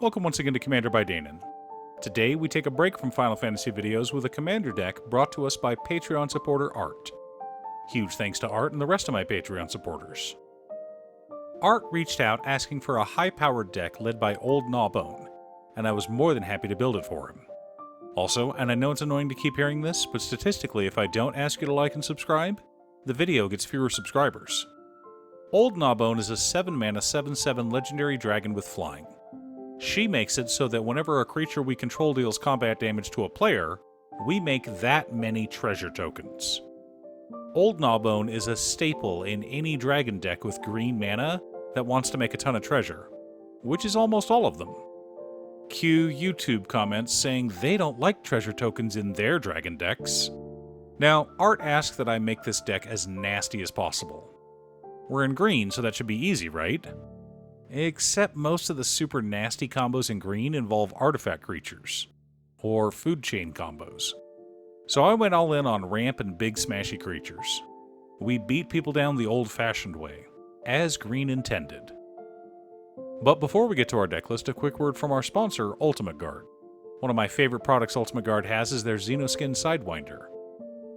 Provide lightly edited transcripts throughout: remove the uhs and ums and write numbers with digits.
Welcome once again to Commander by Danon. Today we take a break from Final Fantasy videos with a Commander deck brought to us by Patreon supporter Art. Huge thanks to Art and the rest of my Patreon supporters. Art reached out asking for a high-powered deck led by old Gnawbone, and I was more than happy to build it for him. Also, and I know it's annoying to keep hearing this, but statistically if I don't ask you to like and subscribe, the video gets fewer subscribers. Old Gnawbone is a 7-mana 7/7 legendary dragon with flying. She makes it so that whenever a creature we control deals combat damage to a player, we make that many treasure tokens. Old Gnawbone is a staple in any dragon deck with green mana that wants to make a ton of treasure, which is almost all of them. Cue YouTube comments saying they don't like treasure tokens in their dragon decks. Now, Art asked that I make this deck as nasty as possible. We're in green, so that should be easy, right? Except most of the super nasty combos in green involve artifact creatures, or food chain combos. So I went all in on ramp and big smashy creatures. We beat people down the old-fashioned way, as green intended. But before we get to our deck list, a quick word from our sponsor, Ultimate Guard. One of my favorite products Ultimate Guard has is their Xenoskin Sidewinder.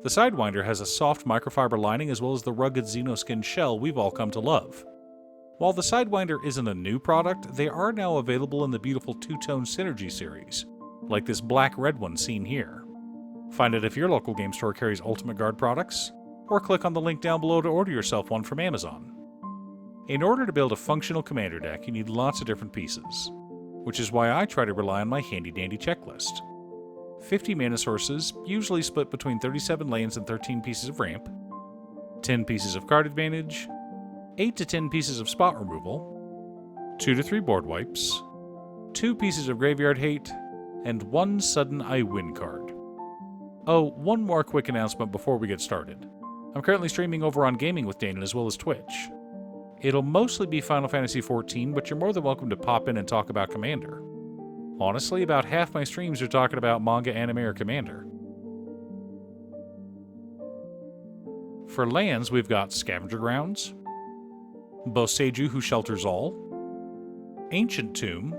The Sidewinder has a soft microfiber lining as well as the rugged Xenoskin shell we've all come to love. While the Sidewinder isn't a new product, they are now available in the beautiful two-tone Synergy series, like this black-red one seen here. Find it if your local game store carries Ultimate Guard products, or click on the link down below to order yourself one from Amazon. In order to build a functional commander deck, you need lots of different pieces, which is why I try to rely on my handy-dandy checklist. 50 mana sources, usually split between 37 lands and 13 pieces of ramp, 10 pieces of card advantage, 8 to 10 pieces of spot removal, 2 to 3 board wipes, 2 pieces of graveyard hate, and 1 sudden I win card. Oh, one more quick announcement before we get started. I'm currently streaming over on Gaming with Danon as well as Twitch. It'll mostly be Final Fantasy XIV, but you're more than welcome to pop in and talk about Commander. Honestly, about half my streams are talking about manga, anime, or Commander. For lands, we've got Scavenger Grounds, Boseiju Who Shelters All, Ancient Tomb,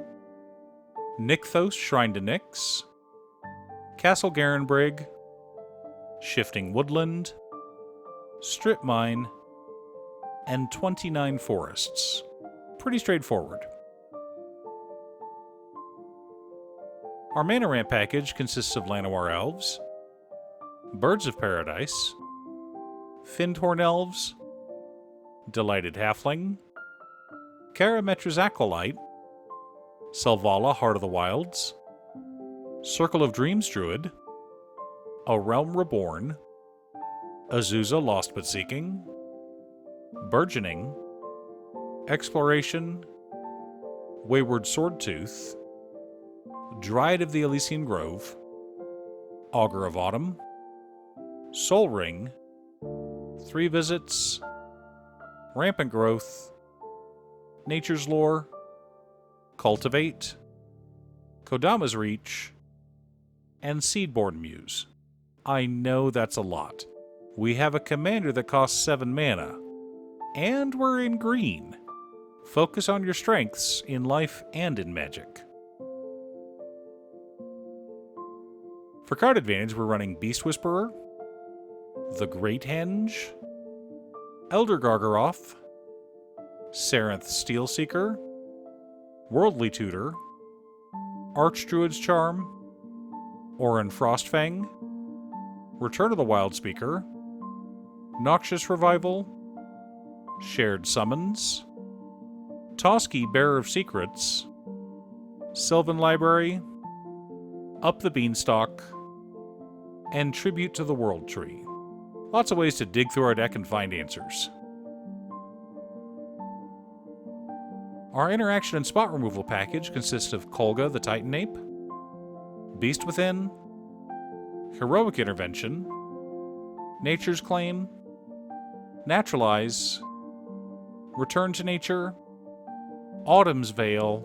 Nykthos Shrine to Nyx, Castle Garenbrig, Shifting Woodland, Strip Mine, and 29 Forests. Pretty straightforward. Our mana ramp package consists of Llanowar Elves, Birds of Paradise, Findhorn Elves, Delighted Halfling, Karametra's Acolyte, Selvala Heart of the Wilds, Circle of Dreams Druid, A Realm Reborn, Azusa Lost But Seeking, Burgeoning, Exploration, Wayward Swordtooth, Dryad of the Elysian Grove, Augur of Autumn, Sol Ring, 3 Visits, Rampant Growth, Nature's Lore, Cultivate, Kodama's Reach, and Seedborn Muse. I know that's a lot. We have a commander that costs 7 mana, and we're in green. Focus on your strengths in life and in Magic. For card advantage, we're running Beast Whisperer, the Great Henge, Elder Gargaroth, Sarenth Steelseeker, Worldly Tutor, Archdruid's Charm, Orin Frostfang, Return of the Wildspeaker, Noxious Revival, Shared Summons, Toski Bearer of Secrets, Sylvan Library, Up the Beanstalk, and Tribute to the World Tree. Lots of ways to dig through our deck and find answers. Our interaction and spot removal package consists of Kolga the Titan Ape, Beast Within, Heroic Intervention, Nature's Claim, Naturalize, Return to Nature, Autumn's Veil,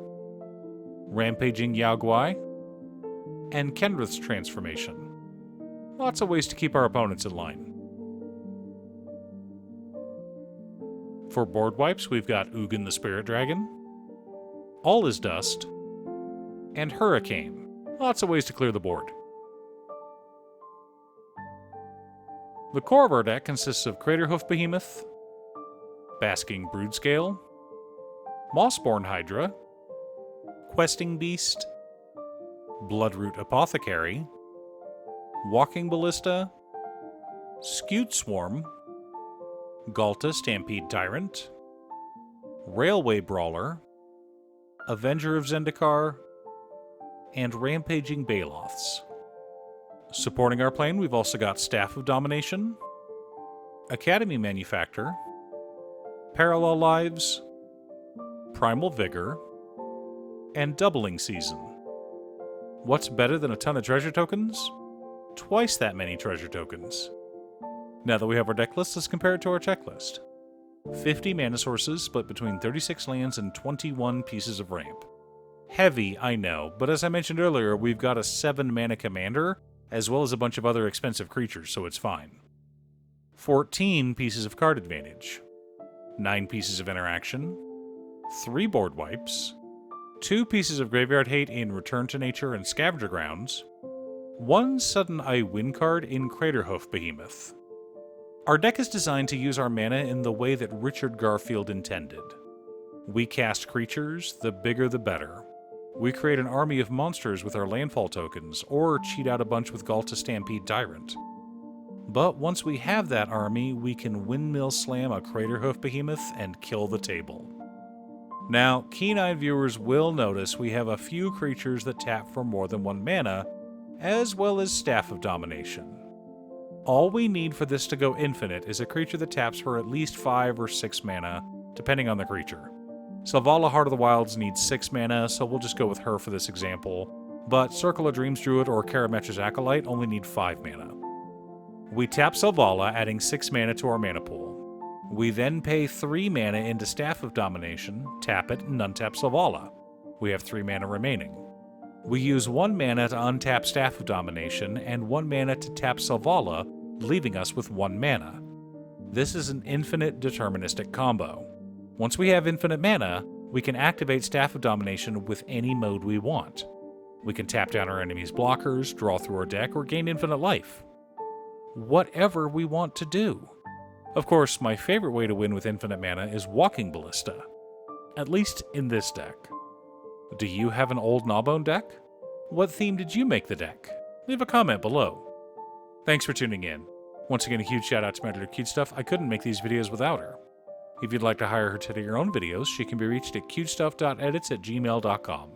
Rampaging Yaoguai, and Kenrith's Transformation. Lots of ways to keep our opponents in line. For board wipes, we've got Ugin the Spirit Dragon, All Is Dust, and Hurricane. Lots of ways to clear the board. The core of our deck consists of Craterhoof Behemoth, Basking Broodscale, Mossborn Hydra, Questing Beast, Bloodroot Apothecary, Walking Ballista, Scute Swarm, Galta Stampede Tyrant, Railway Brawler, Avenger of Zendikar, and Rampaging Baloths. Supporting our plane, we've also got Staff of Domination, Academy Manufactor, Parallel Lives, Primal Vigor, and Doubling Season. What's better than a ton of treasure tokens? Twice that many treasure tokens. Now that we have our deck list, let's compare it to our checklist. 50 mana sources split between 36 lands and 21 pieces of ramp. Heavy, I know, but as I mentioned earlier, we've got a 7 mana commander, as well as a bunch of other expensive creatures, so it's fine. 14 pieces of card advantage, 9 pieces of interaction, 3 board wipes, 2 pieces of graveyard hate in Return to Nature and Scavenger Grounds, 1 sudden I win card in Craterhoof Behemoth. Our deck is designed to use our mana in the way that Richard Garfield intended. We cast creatures, the bigger the better. We create an army of monsters with our landfall tokens, or cheat out a bunch with Galta Stampede Tyrant. But once we have that army, we can windmill slam a Craterhoof Behemoth and kill the table. Now, keen-eyed viewers will notice we have a few creatures that tap for more than 1 mana, as well as Staff of Domination. All we need for this to go infinite is a creature that taps for at least 5 or 6 mana, depending on the creature. Selvala Heart of the Wilds needs 6 mana, so we'll just go with her for this example, but Circle of Dreams Druid or Karametra's Acolyte only need 5 mana. We tap Selvala, adding 6 mana to our mana pool. We then pay 3 mana into Staff of Domination, tap it, and untap Selvala. We have 3 mana remaining. We use 1 mana to untap Staff of Domination, and 1 mana to tap Selvala, leaving us with 1 mana. This is an infinite deterministic combo. Once we have infinite mana, we can activate Staff of Domination with any mode we want. We can tap down our enemy's blockers, draw through our deck, or gain infinite life. Whatever we want to do. Of course, my favorite way to win with infinite mana is Walking Ballista. At least in this deck. Do you have an old Gnawbone deck? What theme did you make the deck? Leave a comment below. Thanks for tuning in. Once again, a huge shout out to my editor Cutestuff. I couldn't make these videos without her. If you'd like to hire her to do your own videos, she can be reached at cutestuff.edits@gmail.com.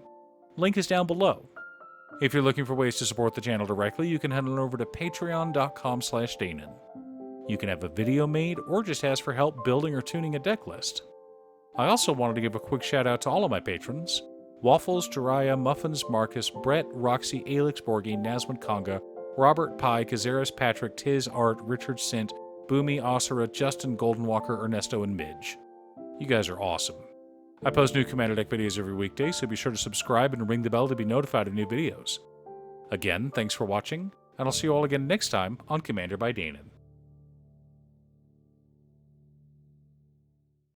Link is down below. If you're looking for ways to support the channel directly, you can head on over to patreon.com/Danon. You can have a video made or just ask for help building or tuning a deck list. I also wanted to give a quick shout out to all of my patrons: Waffles, Jiraiya, Muffins, Marcus, Brett, Roxy, Alix, Borgi, Nasmund, Conga, Robert, Pi, Kazaris, Patrick, Tiz, Art, Richard, Sint, Boomy, Osira, Justin, Goldenwalker, Ernesto, and Midge. You guys are awesome. I post new Commander Deck videos every weekday, so be sure to subscribe and ring the bell to be notified of new videos. Again, thanks for watching, and I'll see you all again next time on Commander by Danon.